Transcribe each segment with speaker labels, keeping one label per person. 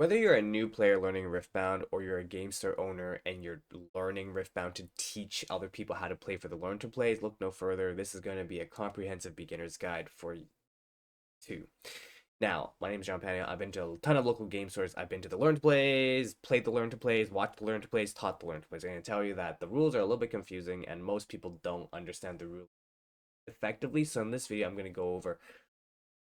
Speaker 1: Whether you're a new player learning Riftbound or you're a game store owner and you're learning Riftbound to teach other people how to play for the learn to plays, look no further. This is going to be a comprehensive beginner's guide for you too. Now, my name is John Pania. I've been to a ton of local game stores. I've been to the learn to plays, played the learn to plays, watched the learn to plays, taught the learn to plays. I'm going to tell you that the rules are a little bit confusing and most people don't understand the rules effectively. So in this video, I'm going to go over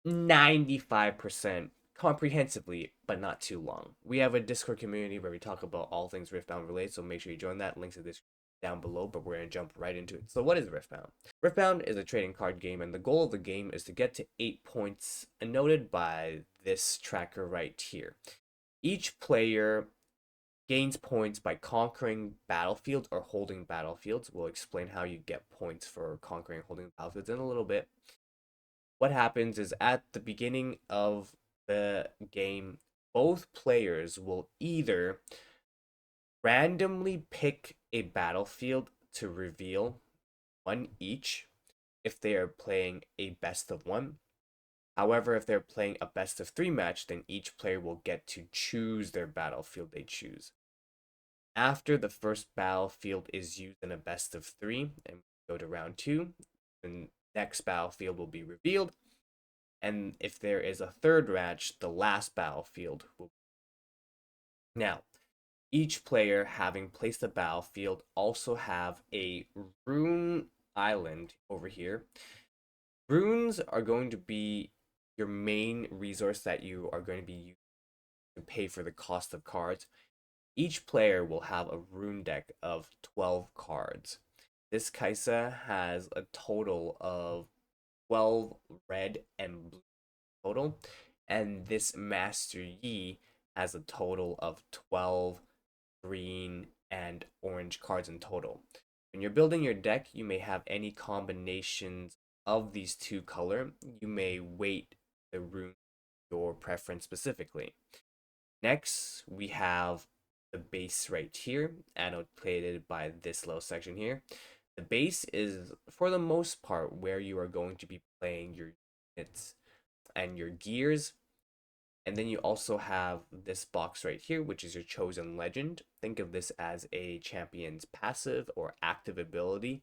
Speaker 1: 95% comprehensively, but not too long. We have a Discord community where we talk about all things Riftbound related, so make sure you join that. Links to this down below, but we're going to jump right into it. So what is Riftbound? Riftbound is a trading card game, and the goal of the game is to get to 8 points, noted by this tracker right here. Each player gains points by conquering battlefields or holding battlefields. We'll explain how you get points for conquering and holding battlefields in a little bit. What happens is at the beginning of the game, both players will either randomly pick a battlefield to reveal one each if they are playing a best of one. However, if they're playing a best of three match, then each player will get to choose their battlefield they choose. After the first battlefield is used in a best of three and we go to round two, the next battlefield will be revealed. And if there is a third match, the last battlefield will. Now, each player having placed a battlefield also have a rune island over here. Runes are going to be your main resource that you are going to be using to pay for the cost of cards. Each player will have a rune deck of 12 cards. This Kaisa has a total of 12 red and blue total, and this Master Yi has a total of 12 green and orange cards in total. When you're building your deck, you may have any combinations of these two color. You may weight the rune your preference specifically. Next, we have the base right here, annotated by this little section here. The base is, for the most part, where you are going to be playing your units and your gears. And then you also have this box right here, which is your chosen legend. Think of this as a champion's passive or active ability.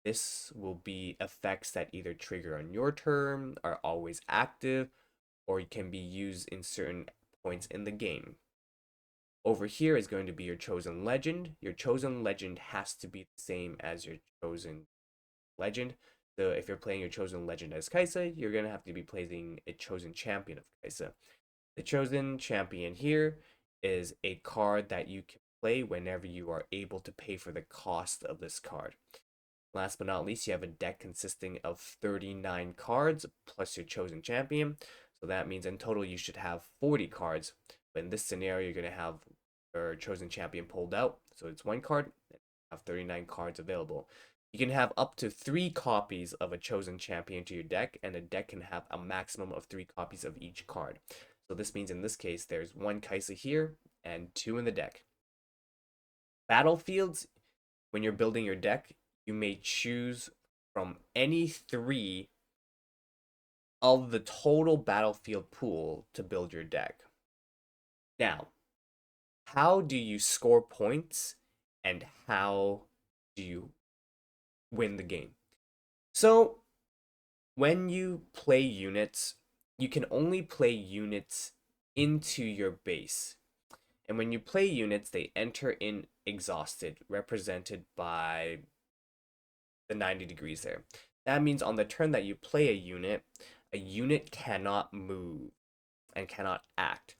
Speaker 1: This will be effects that either trigger on your turn, are always active, or can be used in certain points in the game. Over here is going to be your chosen legend. Your chosen legend has to be the same as your chosen legend. So if you're playing your chosen legend as Kaisa, you're going to have to be playing a chosen champion of Kaisa. The chosen champion here is a card that you can play whenever you are able to pay for the cost of this card. Last but not least, you have a deck consisting of 39 cards plus your chosen champion. So that means in total you should have 40 cards. But in this scenario, you're going to have your chosen champion pulled out. So it's one card, and have 39 cards available. You can have up to 3 copies of a chosen champion to your deck, and the deck can have a maximum of 3 copies of each card. So this means in this case, there's 1 Kaisa here and 2 in the deck. Battlefields, when you're building your deck, you may choose from any 3 of the total battlefield pool to build your deck. Now, how do you score points and how do you win the game? So, when you play units, you can only play units into your base. And when you play units, they enter in exhausted, represented by the 90 degrees there. That means on the turn that you play a unit cannot move and cannot act.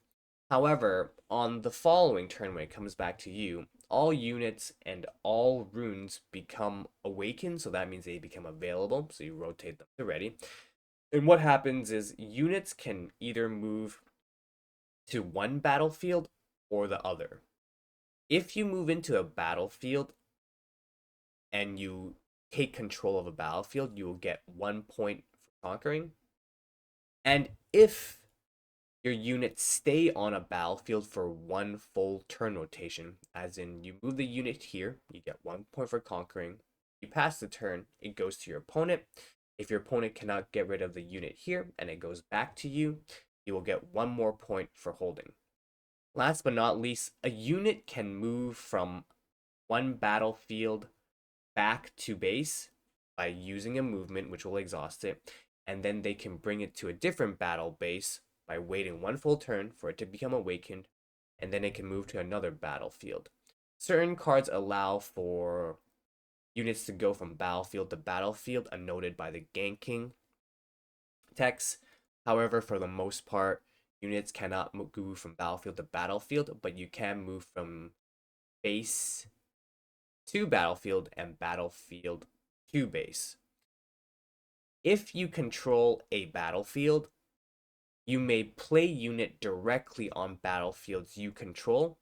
Speaker 1: However, on the following turn when it comes back to you, all units and all runes become awakened, so that means they become available, so you rotate them to ready. And what happens is units can either move to one battlefield or the other. If you move into a battlefield and you take control of a battlefield, you will get 1 point for conquering. And if your units stay on a battlefield for 1 full turn rotation, as in you move the unit here, you get 1 point for conquering. You pass the turn, it goes to your opponent. If your opponent cannot get rid of the unit here and it goes back to you, you will get 1 more point for holding. Last but not least, a unit can move from one battlefield back to base by using a movement which will exhaust it, and then they can bring it to a different battle base by waiting one full turn for it to become awakened, and then it can move to another battlefield. Certain cards allow for units to go from battlefield to battlefield, unnoted by the ganking text. However, for the most part, units cannot move from battlefield to battlefield, but you can move from base to battlefield and battlefield to base. If you control a battlefield, you may play unit directly on battlefields you control.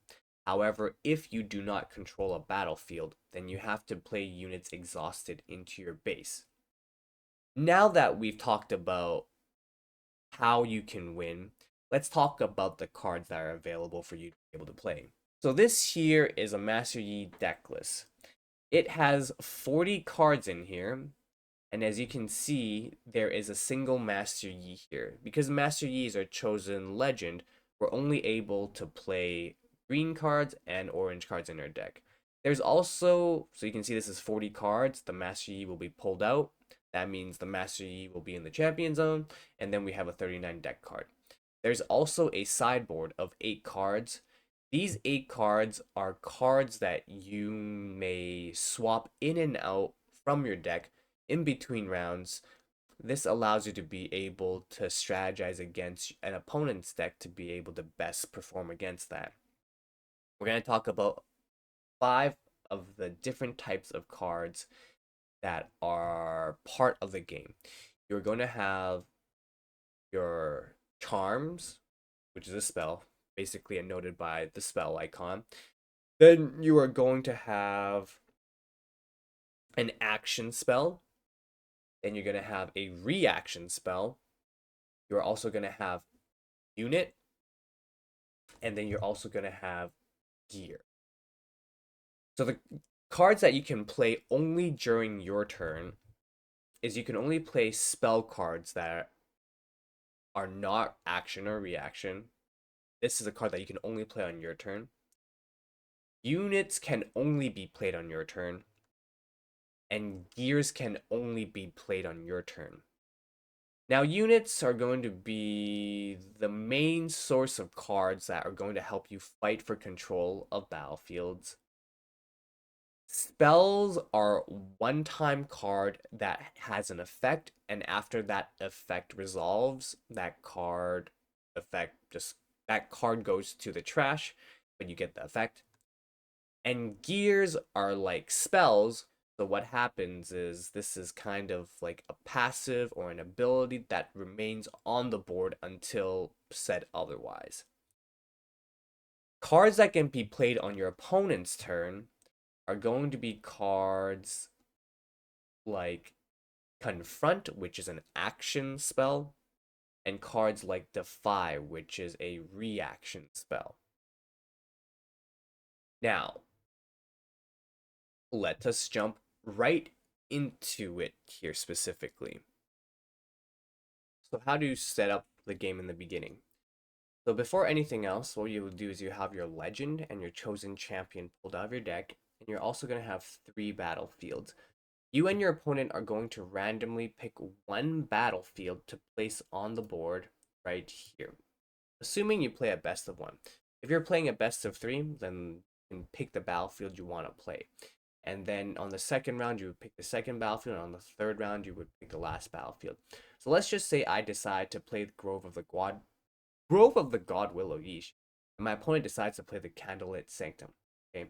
Speaker 1: However, if you do not control a battlefield, then you have to play units exhausted into your base. Now that we've talked about how you can win, let's talk about the cards that are available for you to be able to play. So this here is a Master Yi deck list. It has 40 cards in here, and as you can see, there is a single Master Yi here. Because Master Yi is our chosen legend, we're only able to play green cards and orange cards in our deck. There's also, so you can see this is 40 cards, the Master Yi will be pulled out. That means the Master Yi will be in the champion zone, and then we have a 39 deck card. There's also a sideboard of 8 cards. These 8 cards are cards that you may swap in and out from your deck in between rounds. This allows you to be able to strategize against an opponent's deck to be able to best perform against that. We're going to talk about 5 of the different types of cards that are part of the game. You're going to have your charms, which is a spell, basically noted by the spell icon. Then you are going to have an action spell. Then you're going to have a reaction spell. You're also going to have unit. And then you're also going to have gear. So the cards that you can play only during your turn is you can only play spell cards that are not action or reaction. This is a card that you can only play on your turn. Units can only be played on your turn. And gears can only be played on your turn. Now, units are going to be the main source of cards that are going to help you fight for control of battlefields. Spells are one-time card that has an effect, and after that effect resolves, that card goes to the trash, but you get the effect. And gears are like spells. So what happens is this is kind of like a passive or an ability that remains on the board until said otherwise. Cards that can be played on your opponent's turn are going to be cards like Confront, which is an action spell, and cards like Defy, which is a reaction spell. Now, let us jump right into it here specifically. So how do you set up the game in the beginning? So before anything else, what you will do is you have your legend and your chosen champion pulled out of your deck, and you're also going to have 3 battlefields. You and your opponent are going to randomly pick one battlefield to place on the board right here, assuming you play a best of 1. If you're playing a best of 3, then you can pick the battlefield you want to play. And then on the second round, you would pick the second battlefield, and on the third round, you would pick the last battlefield. So let's just say I decide to play the Grove of the God Willow Yeesh, and my opponent decides to play the Candlelit Sanctum. Okay.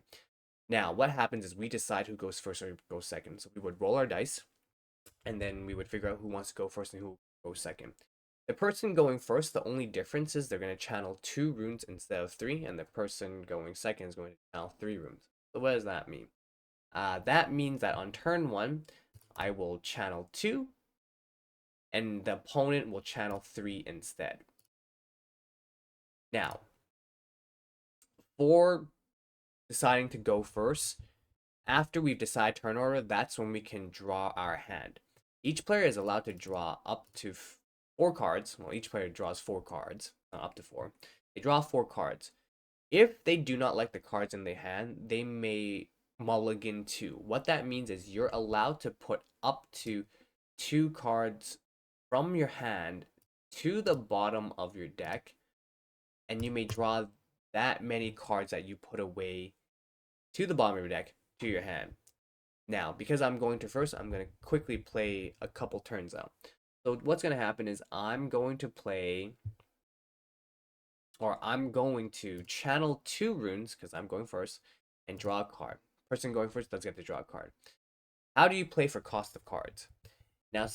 Speaker 1: Now, what happens is we decide who goes first or who goes second. So we would roll our dice, and then we would figure out who wants to go first and who goes second. The person going first, the only difference is they're going to channel 2 runes instead of 3, and the person going second is going to channel 3 runes. So what does that mean? That means that on turn 1, I will channel 2, and the opponent will channel 3 instead. Now, for deciding to go first, after we've decided turn order, that's when we can draw our hand. Each player is allowed to draw up to 4 cards. Well, each player draws 4 cards, up to 4. They draw 4 cards. If they do not like the cards in their hand, they may mulligan two. What that means is you're allowed to put up to two cards from your hand to the bottom of your deck, and you may draw that many cards that you put away to the bottom of your deck to your hand. Now, because I'm going to first, I'm going to quickly play a couple turns out. So what's going to happen is I'm going to play, or I'm going to channel two runes because I'm going first and draw a card. Person going first does get to draw a card. How do you play for cost of cards? Now,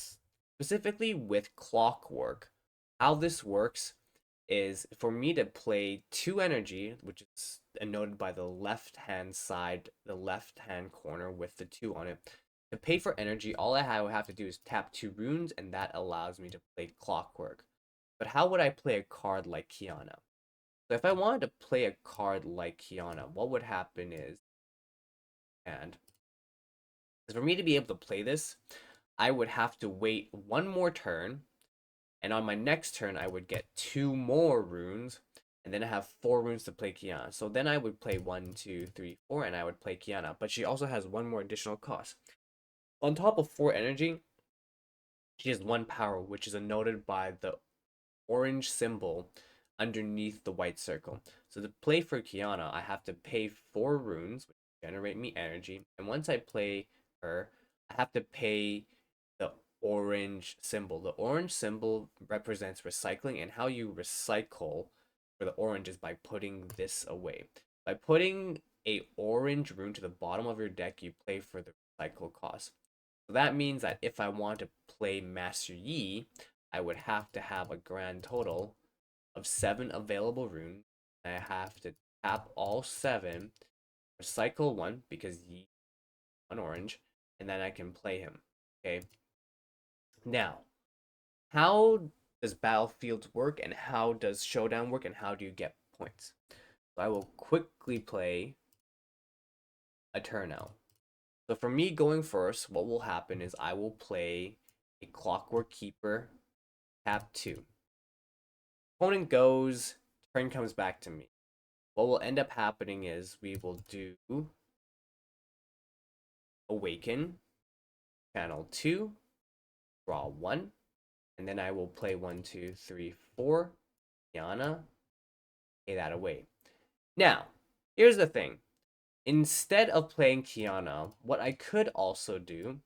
Speaker 1: specifically with Clockwork, how this works is for me to play two energy, which is noted by the left hand side, the left hand corner with the two on it. To pay for energy, all I would have to do is tap two runes, and that allows me to play Clockwork. But how would I play a card like Kiana? So if I wanted to play a card like Kiana, what would happen is, and for me to be able to play this, I would have to wait one more turn, and on my next turn, I would get two more runes, and then I have four runes to play Kiana. So then I would play 1, 2, 3, 4, and I would play Kiana. But she also has one more additional cost. On top of 4 energy, she has 1 power, which is noted by the orange symbol underneath the white circle. So to play for Kiana, I have to pay 4 runes, which generate me energy. And once I play her, I have to pay the orange symbol. The orange symbol represents recycling, and how you recycle for the orange is by putting this away. By putting a orange rune to the bottom of your deck, you play for the recycle cost. So that means that if I want to play Master Yi, I would have to have a grand total of 7 available runes. I have to tap all 7, recycle 1 because Yi 1 orange, and then I can play him. Okay. Now, how does Battlefields work, and how does Showdown work, and how do you get points? So I will quickly play a turn out. So for me going first, what will happen is I will play a Clockwork Keeper, tap 2. Opponent goes, turn comes back to me. What will end up happening is we will do Awaken, channel 2, draw 1, and then I will play 1, 2, 3, 4, Yana, pay that away. Now, here's the thing. Instead of playing Kiana, what I could also do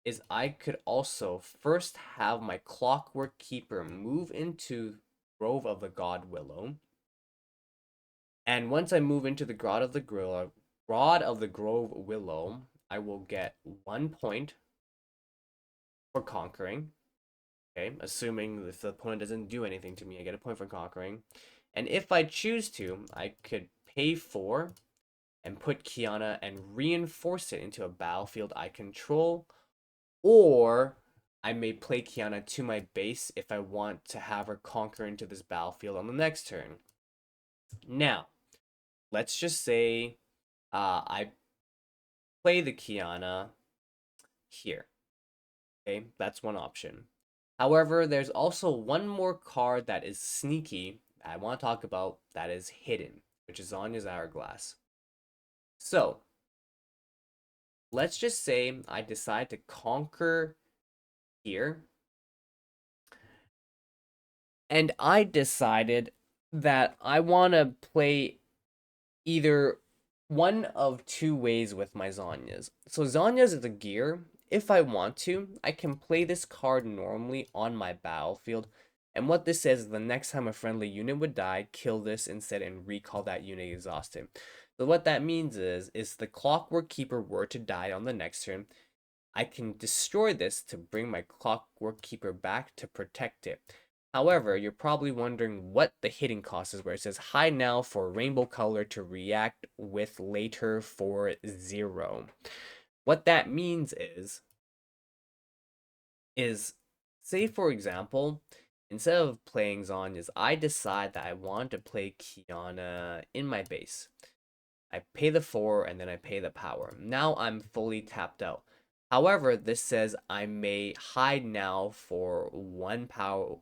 Speaker 1: is I could also first have my Clockwork Keeper move into Grove of the God Willow. And once I move into the Grove of the Grove Willow, I will get 1 point for conquering. Okay, assuming if the opponent doesn't do anything to me, I get a point for conquering. And if I choose to, I could pay 4 and put Kiana and reinforce it into a battlefield I control, or I may play Kiana to my base if I want to have her conquer into this battlefield on the next turn. Now, let's just say I play the Kiana here. Okay, that's one option. However, there's also one more card that is sneaky that I want to talk about that is hidden, which is Zanya's Hourglass. So, let's just say I decide to conquer here, and I decided that I want to play either one of two ways with my Zanyas. So Zanyas is a gear. If I want to, I can play this card normally on my battlefield. And what this says is the next time a friendly unit would die, kill this instead and recall that unit exhausted. So what that means is the Clockwork Keeper were to die on the next turn, I can destroy this to bring my Clockwork Keeper back to protect it. However, you're probably wondering what the hitting cost is, where it says high now for rainbow color to react with later for 0. What that means is say for example, instead of playing Zanyas, I decide that I want to play Kiana in my base. I pay the 4 and then I pay the power. Now I'm fully tapped out. However, this says I may hide now for 1 power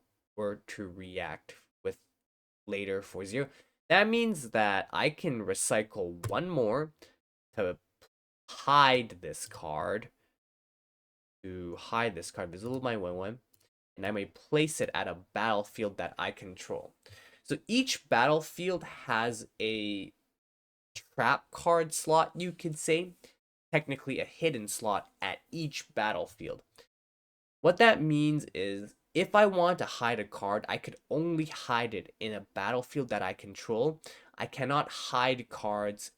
Speaker 1: to react with later for 0. That means that I can recycle one more to hide this card, visible my 1/1, and I may place it at a battlefield that I control. So each battlefield has a trap card slot, you could say, technically a hidden slot at each battlefield. What that means is if I want to hide a card, I could only hide it in a battlefield that I control. I cannot hide cards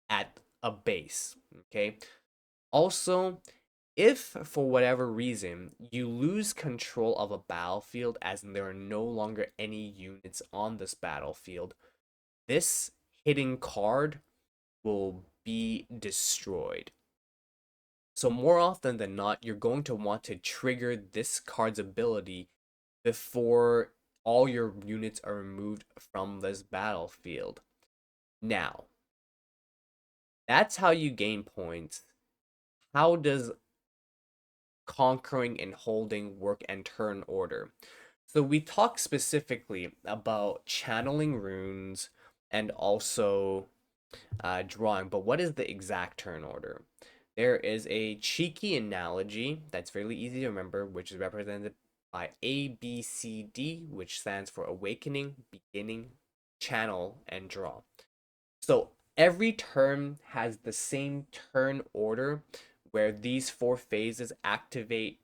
Speaker 1: at a base, okay? Also, if for whatever reason you lose control of a battlefield as in there are no longer any units on this battlefield, this hidden card will be destroyed. So more often than not, you're going to want to trigger this card's ability before all your units are removed from this battlefield. Now, that's how you gain points. How does conquering and holding work and turn order? So we talk specifically about channeling runes and also drawing, but what is the exact turn order? There is a cheeky analogy that's fairly easy to remember, which is represented by ABCD, which stands for awakening, beginning, channel, and draw. So every turn has the same turn order where these four phases activate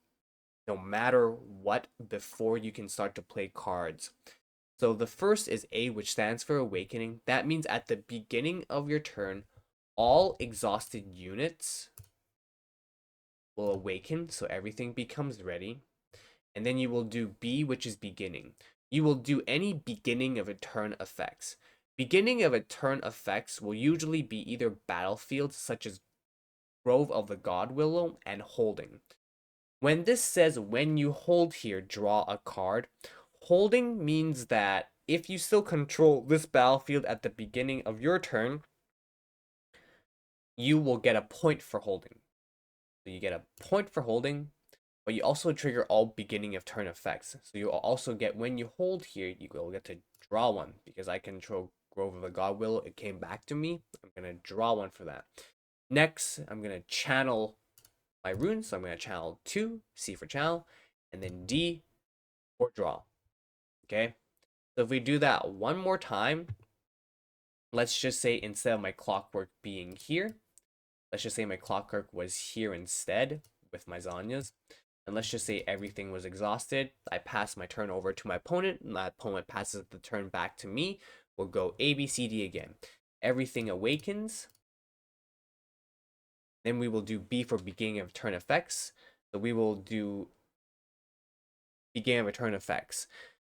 Speaker 1: no matter what before you can start to play cards. So the first is A, which stands for awakening. That means at the beginning of your turn, all exhausted units will awaken, so everything becomes ready. And then you will do B, which is beginning. You will do any beginning of a turn effects. Beginning of a turn effects will usually be either battlefields such as Grove of the God Willow and holding. When this says when you hold here, draw a card, holding means that if you still control this battlefield at the beginning of your turn, you will get a point for holding. So you get a point for holding, but you also trigger all beginning of turn effects. So you will also get, when you hold here, you will get to draw one because I control Grove of the God Willow. It came back to me. I'm going to draw one for that. Next, I'm going to channel my runes. So I'm going to channel 2, C for channel, and then D for draw. Okay? So if we do that one more time, let's just say instead of my clockwork being here, let's just say my clockwork was here instead with my Zanyas. And let's just say everything was exhausted. I pass my turn over to my opponent. My opponent passes the turn back to me. We'll go A, B, C, D again. Everything awakens. Then we will do B for beginning of turn effects. So we will do beginning of a turn effects.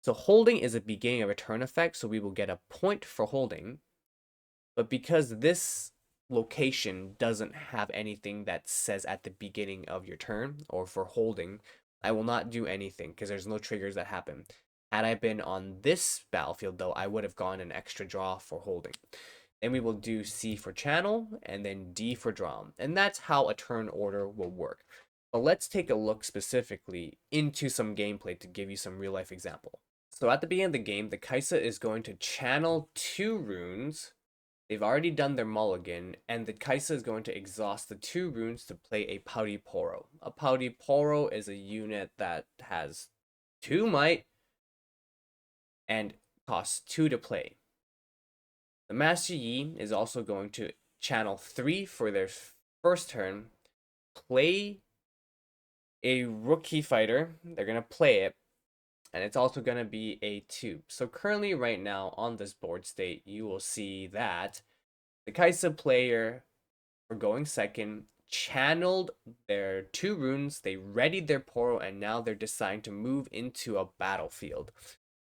Speaker 1: So holding is a beginning of a turn effect. So we will get a point for holding. But because this location doesn't have anything that says at the beginning of your turn or for holding, I will not do anything because there's no triggers that happen. Had I been on this battlefield though, I would have gone an extra draw for holding. Then we will do C for channel and then D for draw. And that's how a turn order will work. But let's take a look specifically into some gameplay to give you some real life example. So at the beginning of the game, the Kaisa is going to channel 2 runes. They've already done their mulligan, and the Kaisa is going to exhaust the 2 runes to play a Pouty Poro. A Pouty Poro is a unit that has 2 might and costs 2 to play. The Master Yi is also going to channel 3 for their first turn, play a Rookie Fighter. They're going to play it, and it's also going to be a 2. So currently right now on this board state, you will see that the Kaisa player for going second channeled their 2 runes, they readied their Poro, and now they're deciding to move into a battlefield.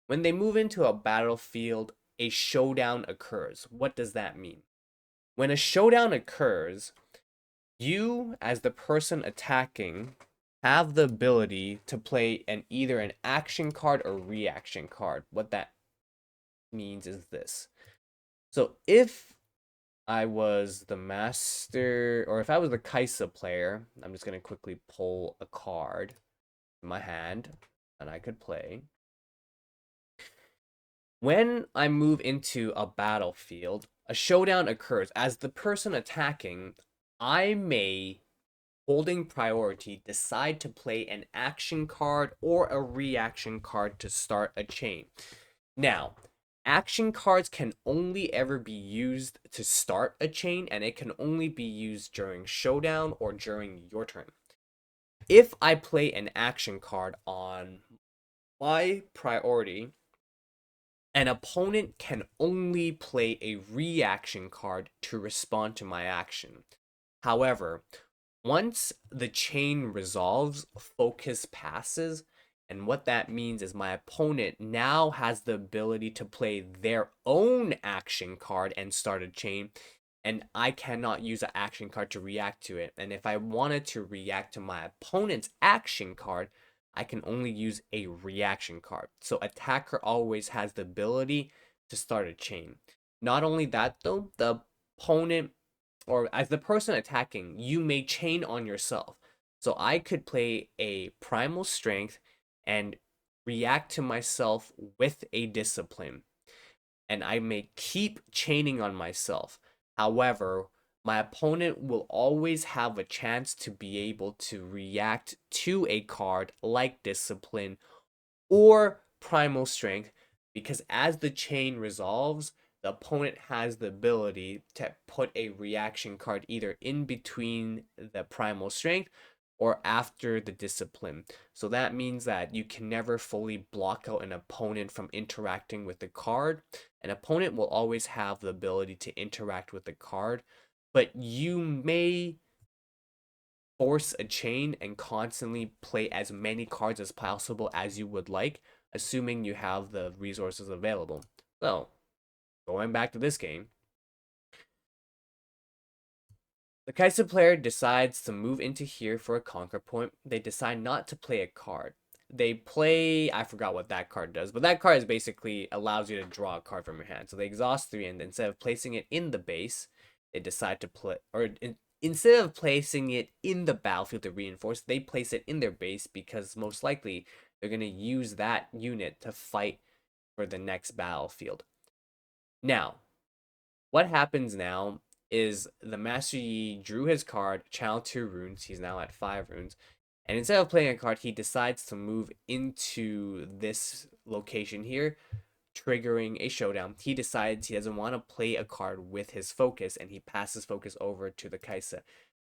Speaker 1: When they move into a battlefield, a showdown occurs. What does that mean? When a showdown occurs, you, as the person attacking, have the ability to play either an action card or reaction card. What that means is this. So if I was the master, or if I was the Kaisa player, I'm just going to quickly pull a card in my hand, and I could play. When I move into a battlefield, a showdown occurs. As the person attacking, I may, holding priority, decide to play an action card or a reaction card to start a chain. Now, action cards can only ever be used to start a chain, and it can only be used during showdown or during your turn. If I play an action card on my priority, an opponent can only play a reaction card to respond to my action. However, once the chain resolves, focus passes, and what that means is my opponent now has the ability to play their own action card and start a chain, and I cannot use an action card to react to it. And if I wanted to react to my opponent's action card, I can only use a reaction card. So attacker always has the ability to start a chain. Not only that though, the opponent, or as the person attacking, you may chain on yourself. So I could play a primal strength and react to myself with a discipline, and I may keep chaining on myself. However, my opponent will always have a chance to be able to react to a card like Discipline or Primal Strength, because as the chain resolves, the opponent has the ability to put a reaction card either in between the Primal Strength or after the Discipline. So that means that you can never fully block out an opponent from interacting with the card. An opponent will always have the ability to interact with the card, but you may force a chain and constantly play as many cards as possible as you would like, assuming you have the resources available. So, going back to this game, the Kaiser player decides to move into here for a conquer point. They decide not to play a card. They play, I forgot what that card does, but that card is basically allows you to draw a card from your hand. So they exhaust 3, and instead of placing it in the base, they decide to play, or instead of placing it in the battlefield to reinforce, they place it in their base because most likely they're going to use that unit to fight for the next battlefield. Now, what happens now is the Master Yi drew his card, channeled 2 runes. He's now at 5 runes. And instead of playing a card, he decides to move into this location here, triggering a showdown. He decides he doesn't want to play a card with his focus, and he passes focus over to the Kaisa.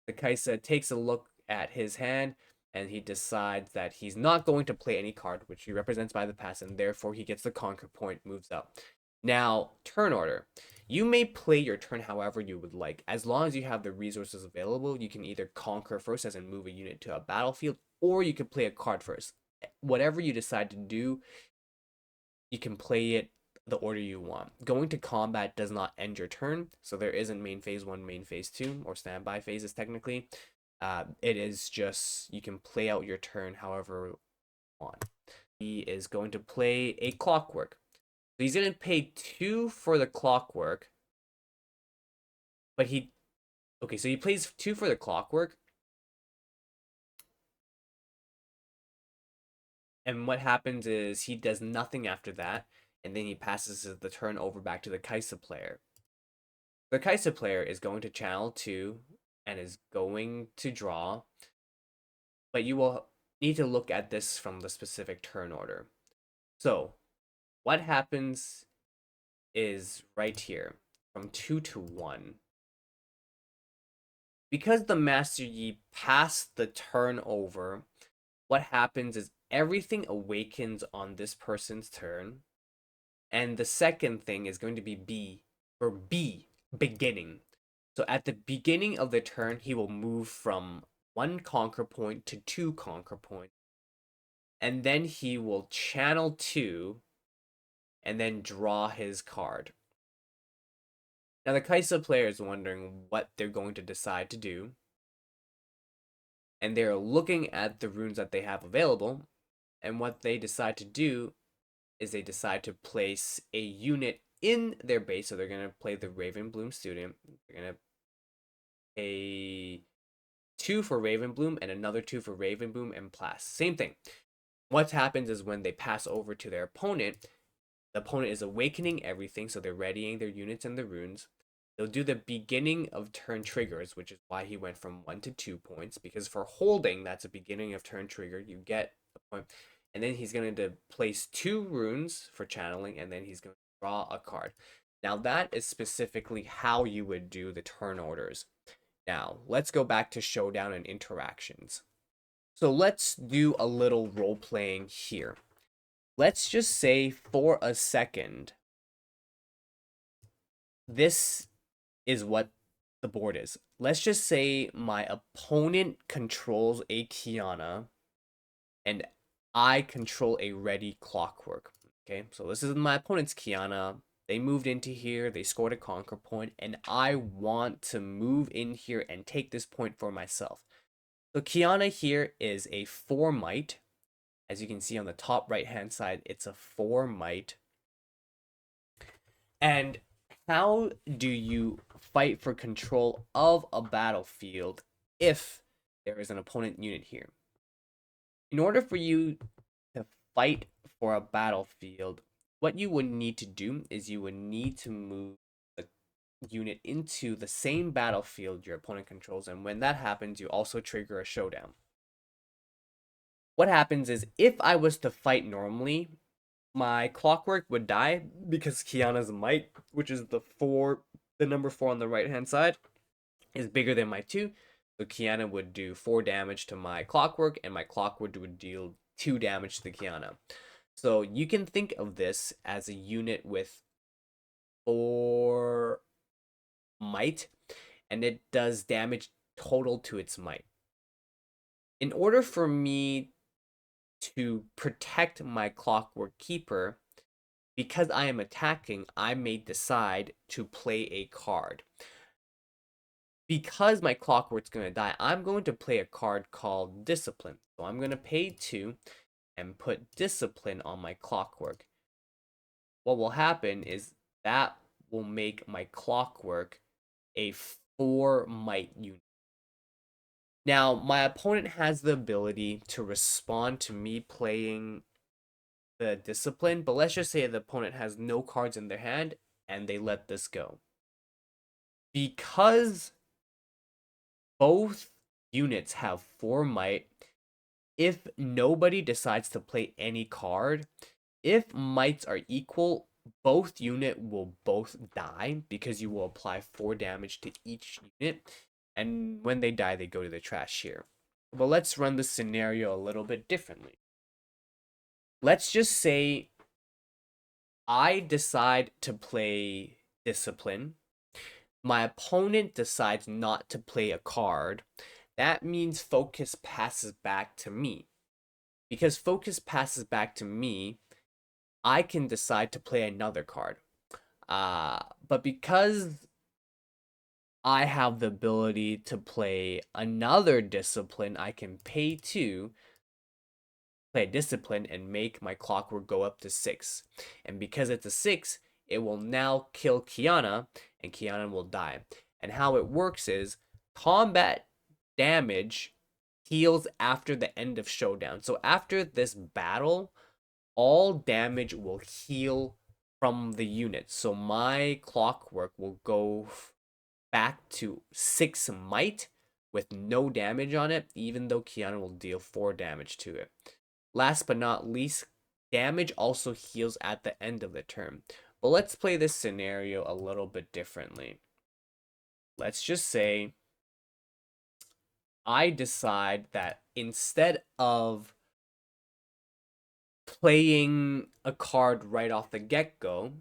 Speaker 1: The Kaisa takes a look at his hand, and he decides that he's not going to play any card, which he represents by the pass, and therefore he gets the conquer point, moves up. Now, turn order. You may play your turn however you would like. As long as you have the resources available, you can either conquer first as in move a unit to a battlefield, or you could play a card first. Whatever you decide to do, you can play it the order you want. Going to combat does not end your turn, so there isn't main phase 1, main phase 2, or standby phases technically. It is just you can play out your turn however you want. He is going to play a clockwork. So he's going to pay 2 for the clockwork, but okay, so he plays 2 for the clockwork. And what happens is he does nothing after that, and then he passes the turn over back to the Kaisa player. The Kaisa player is going to channel 2 and is going to draw, but you will need to look at this from the specific turn order. So, what happens is right here, from 2 to 1. Because the Master Yi passed the turn over, what happens is everything awakens on this person's turn. And the second thing is going to be B, or B, beginning. So at the beginning of the turn, he will move from 1 conquer point to 2 conquer points. And then he will channel 2 and then draw his card. Now the Kaisa player is wondering what they're going to decide to do. And they're looking at the runes that they have available. And what they decide to do is they decide to place a unit in their base. So they're going to play the Ravenbloom student. They're going to pay 2 for Ravenbloom and another 2 for Ravenbloom and Plas. Same thing. What happens is when they pass over to their opponent, The opponent is awakening everything, so they're readying their units and the runes. They'll do the beginning of turn triggers, which is why he went from 1 to 2 points, because for holding, that's a beginning of turn trigger. You get a point. And then he's going to place 2 runes for channeling, and then he's going to draw a card. Now, that is specifically how you would do the turn orders. Now, let's go back to Showdown and interactions. So let's do a little role playing here. Let's just say for a second, this is what the board is. Let's just say my opponent controls a Kiana and I control a ready Clockwork. Okay, so this is my opponent's Kiana. They moved into here, they scored a conquer point, and I want to move in here and take this point for myself. So Kiana here is a 4 might. As you can see on the top right hand side, it's a 4 might. And how do you fight for control of a battlefield if there is an opponent unit here? In order for you to fight for a battlefield, what you would need to do is you would need to move a unit into the same battlefield your opponent controls, and when that happens, you also trigger a showdown. What happens is, if I was to fight normally, my Clockwork would die because Kiana's might, which is the number 4 on the right hand side, is bigger than my 2. So Kiana would do 4 damage to my Clockwork, and my Clockwork would deal 2 damage to the Kiana. So you can think of this as a unit with 4 might, and it does damage total to its might. In order for me to protect my Clockwork Keeper, because I am attacking, I may decide to play a card. Because my Clockwork's going to die, I'm going to play a card called Discipline. So I'm going to pay 2 and put Discipline on my Clockwork. What will happen is that will make my Clockwork a 4 might unit. Now, my opponent has the ability to respond to me playing the Discipline, but let's just say the opponent has no cards in their hand and they let this go. Because both units have 4 might, if nobody decides to play any card, if mights are equal, both unit will both die because you will apply 4 damage to each unit, and when they die, they go to the trash here. But let's run the scenario a little bit differently. Let's just say I decide to play Discipline. My opponent decides not to play a card. That means focus passes back to me. Because focus passes back to me, I can decide to play another card. But because I have the ability to play another Discipline, I can pay 2, play a Discipline, and make my Clockwork go up to 6. And because it's a 6, it will now kill Kiana, and Kiana will die. And how it works is, combat damage heals after the end of Showdown. So after this battle, all damage will heal from the unit. So my Clockwork will go back to 6 might with no damage on it, even though Kiana will deal 4 damage to it. Last but not least, damage also heals at the end of the turn. But let's play this scenario a little bit differently. Let's just say I decide that instead of playing a card right off the get-go,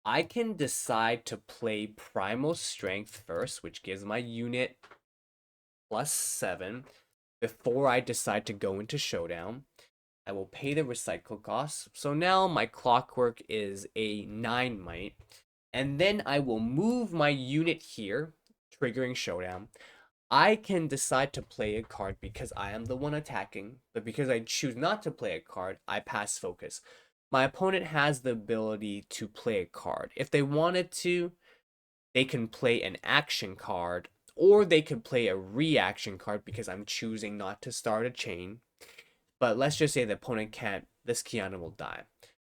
Speaker 1: I can decide to play Primal Strength first, which gives my unit +7 before I decide to go into Showdown. I will pay the recycle costs. So now my Clockwork is a 9 might. And then I will move my unit here, triggering Showdown. I can decide to play a card because I am the one attacking, but because I choose not to play a card, I pass focus. My opponent has the ability to play a card. If they wanted to, they can play an action card, or they could play a reaction card because I'm choosing not to start a chain. But let's just say the opponent can't, this Kiana will die.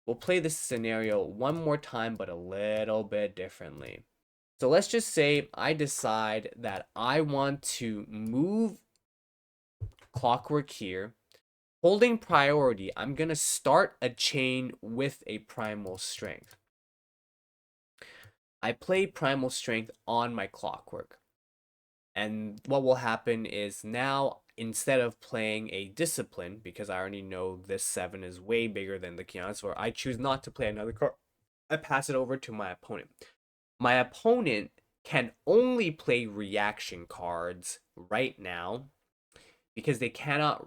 Speaker 1: We'll play this scenario one more time, but a little bit differently. So let's just say I decide that I want to move Clockwork here. Holding priority, I'm going to start a chain with a Primal Strength. I play Primal Strength on my Clockwork. And what will happen is now, instead of playing a Discipline, because I already know this 7 is way bigger than the Kiana, so I choose not to play another card. I pass it over to my opponent. My opponent can only play reaction cards right now because they cannot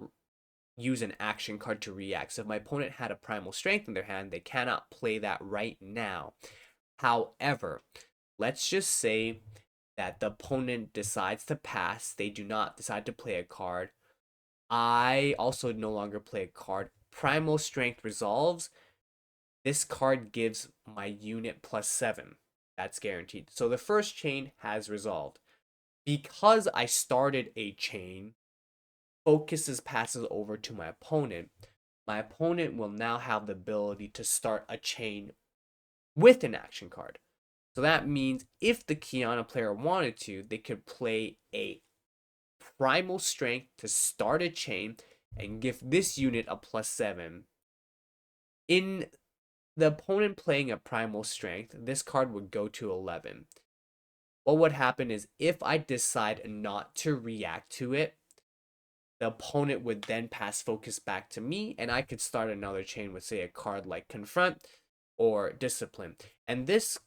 Speaker 1: use an action card to react. So if my opponent had a Primal Strength in their hand, they cannot play that right now. However, let's just say that the opponent decides to pass. They do not decide to play a card. I also no longer play a card. Primal Strength resolves. This card gives my unit +7. That's guaranteed. So the first chain has resolved. Because I started a chain, focuses passes over to my opponent. My opponent will now have the ability to start a chain with an action card. So that means if the Kiana player wanted to, they could play a Primal Strength to start a chain and give this unit a +7. In the opponent playing a Primal Strength, this card would go to 11. What would happen is if I decide not to react to it, the opponent would then pass focus back to me, and I could start another chain with, say, a card like Confront or Discipline. And this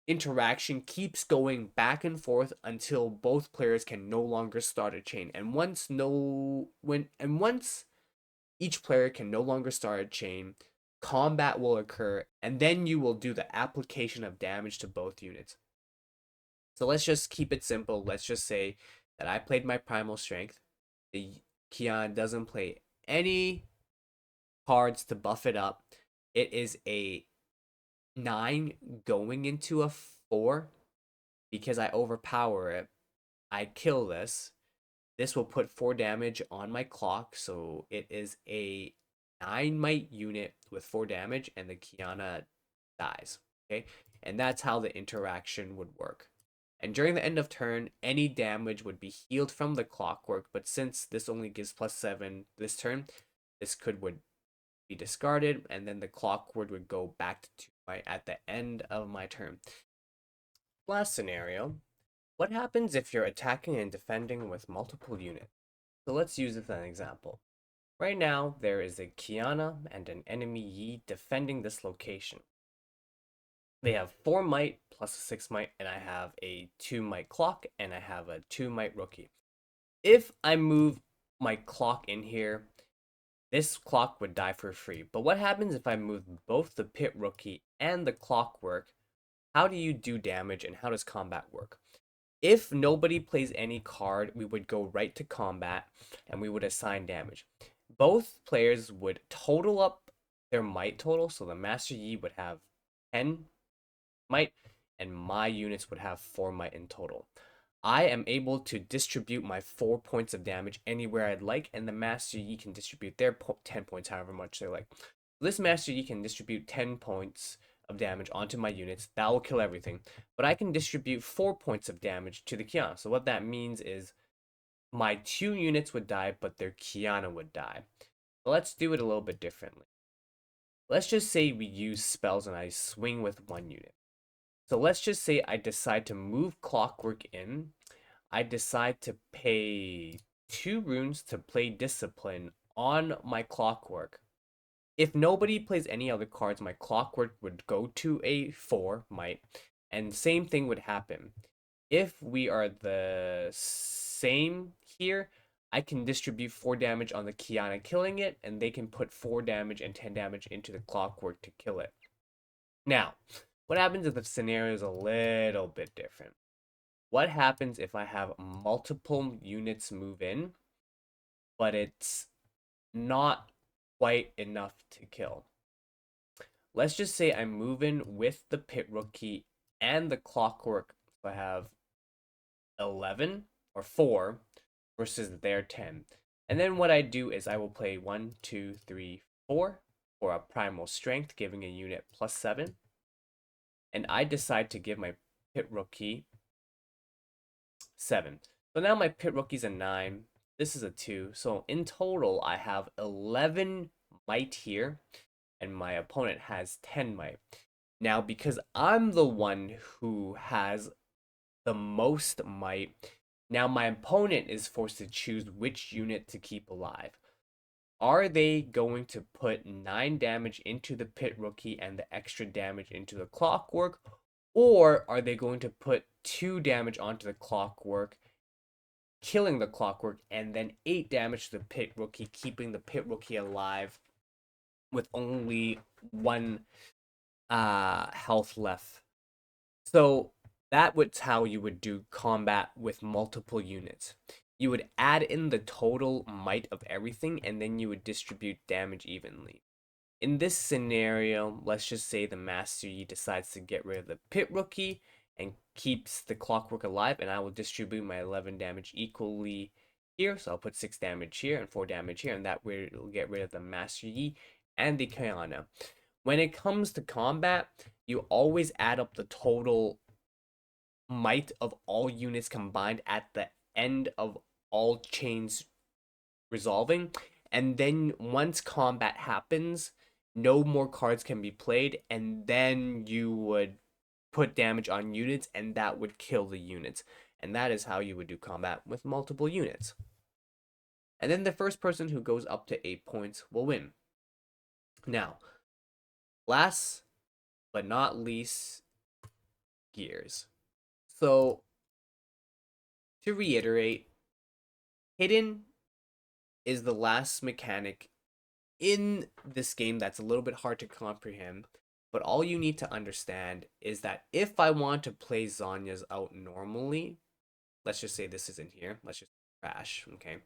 Speaker 1: interaction keeps going back and forth until both players can no longer start a chain. And once each player can no longer start a chain, combat will occur, and then you will do the application of damage to both units. So let's just keep it simple. Let's just say that I played my Primal Strength. The Kian doesn't play any cards to buff it up. It is a 9 going into a 4. Because I overpower it, I kill this. This will put 4 damage on my clock, so it is a 9 might unit with 4 damage, and the Kiana dies. Okay, and that's how the interaction would work. And during the end of turn, any damage would be healed from the Clockwork, but since this only gives +7 this turn, this would be discarded, and then the Clockwork would go back to 2 might at the end of my turn. Last scenario, what happens if you're attacking and defending with multiple units? So let's use it as an example. Right now, there is a Kiana and an enemy Yi defending this location. They have 4 might plus a 6 might, and I have a 2 might clock, and I have a 2 might rookie. If I move my clock in here, this clock would die for free. But what happens if I move both the pit rookie and the clockwork? How do you do damage, and how does combat work? If nobody plays any card, we would go right to combat and we would assign damage. Both players would total up their might total, so the Master Yi would have 10 might and my units would have 4 might in total. I am able to distribute my 4 points of damage anywhere I'd like, and the Master Yi can distribute their 10 points however much they like. This Master Yi can distribute 10 points of damage onto my units. That will kill everything. But I can distribute 4 points of damage to the Kiana. So what that means is my 2 units would die, but their Kiana would die. But let's do it a little bit differently. Let's just say we use spells and I swing with 1 unit. So let's just say I decide to move Clockwork in. I decide to pay 2 runes to play Discipline on my Clockwork. If nobody plays any other cards, my Clockwork would go to a 4 might, and same thing would happen. If we are the same here, I can distribute 4 damage on the Kiana killing it, and they can put 4 damage and 10 damage into the Clockwork to kill it. Now, what happens if the scenario is a little bit different? What happens if I have multiple units move in, but it's not quite enough to kill? Let's just say I'm moving with the pit rookie and the clockwork. So I have 11 or 4 versus their 10. And then what I do is I will play 1, 2, 3, 4. for a primal strength, giving a unit +7. And I decide to give my pit rookie 7. So now my pit rookie's a 9. This is a 2. So in total, I have 11 might here, and my opponent has 10 might. Now, because I'm the one who has the most might, now my opponent is forced to choose which unit to keep alive. Are they going to put 9 damage into the pit rookie and the extra damage into the clockwork? Or are they going to put 2 damage onto the clockwork, killing the clockwork, and then 8 damage to the pit rookie, keeping the pit rookie alive with only 1 health left? So that was how you would do combat with multiple units. You would add in the total might of everything, and then you would distribute damage evenly. In this scenario, let's just say the Master Yi decides to get rid of the pit rookie and keeps the clockwork alive, and I will distribute my 11 damage equally here. So I'll put 6 damage here and 4 damage here, and that way it'll get rid of the Master Yi and the Kayana. When it comes to combat, you always add up the total might of all units combined at the end of all chains resolving, and then once combat happens, no more cards can be played, and then you would put damage on units, and that would kill the units. And that is how you would do combat with multiple units. And then the first person who goes up to 8 points will win. Now, last but not least, gears. So, to reiterate, hidden is the last mechanic in this game that's a little bit hard to comprehend, but all you need to understand is that if I want to play Zanya's out normally, let's just say this isn't here, let's just crash, okay?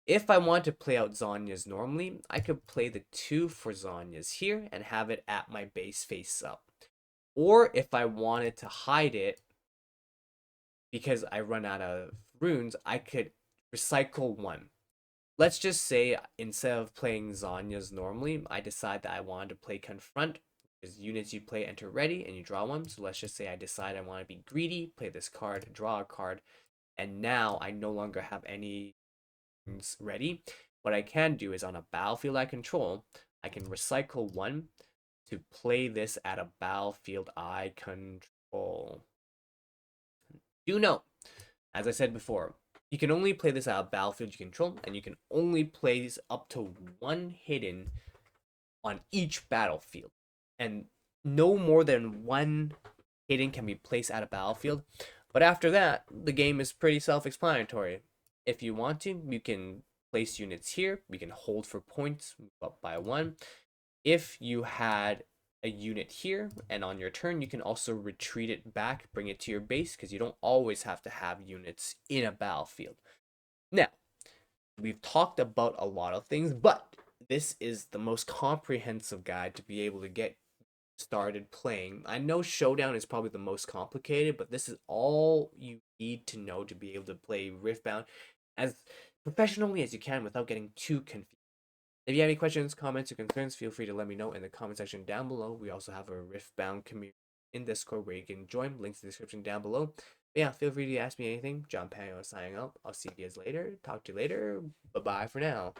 Speaker 1: If I want to play out Zanya's normally, I could play the 2 for Zanya's here and have it at my base face up. Or if I wanted to hide it, because I run out of runes, I could recycle 1. Let's just say instead of playing Zanya's normally, I decide that I wanted to play Confront, because units you play enter ready and you draw 1. So let's just say I decide I want to be greedy, play this card, draw a card, and now I no longer have any ready. What I can do is on a battlefield I control, I can recycle 1 to play this at a battlefield I control. Do note, as I said before, you can only play this at a battlefield you control, and you can only place up to 1 hidden on each battlefield. And no more than 1 hidden can be placed at a battlefield. But after that, the game is pretty self-explanatory. If you want to, you can place units here. You can hold for points, move up by 1. If you had a unit here, and on your turn, you can also retreat it back, bring it to your base, because you don't always have to have units in a battlefield. Now, we've talked about a lot of things, but this is the most comprehensive guide to be able to get started playing. I know Showdown is probably the most complicated, but this is all you need to know to be able to play Riftbound as professionally as you can without getting too confused. If you have any questions, comments, or concerns, feel free to let me know in the comment section down below. We also have a Riftbound community in Discord where you can join. Links in the description down below. But yeah, feel free to ask me anything. John Panio signing out. I'll see you guys later. Talk to you later. Bye-bye for now.